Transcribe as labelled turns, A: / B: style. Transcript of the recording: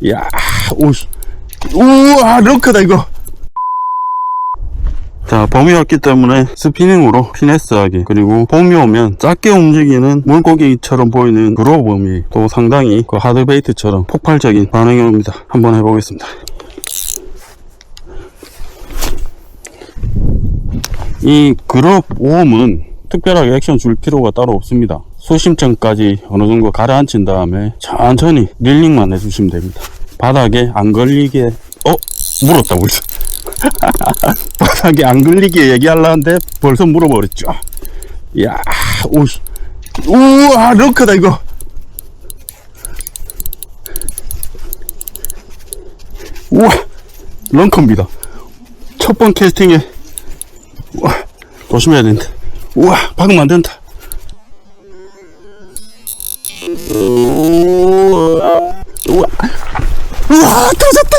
A: 야, 오, 우와, 럭크다, 이거. 자, 봄이 왔기 때문에 스피닝으로 피네스하게, 그리고 봄이 오면 작게 움직이는 물고기처럼 보이는 그로범이 또 상당히 그 하드베이트처럼 폭발적인 반응이 옵니다. 한번 해보겠습니다. 이 그룹 웜은 특별하게 액션 줄 필요가 따로 없습니다. 수심층까지 어느 정도 가라앉힌 다음에 천천히 릴링만 해주시면 됩니다. 바닥에 안 걸리게, 물었다 벌써. 바닥에 안 걸리게 얘기하려는데 벌써 물어버렸죠. 이야, 우와, 럭크다, 이거. 우와, 런커입니다. 첫 번 캐스팅에, 우와, 조심해야 된다. 우와, 박으면 안 된다. 우와, 터졌다.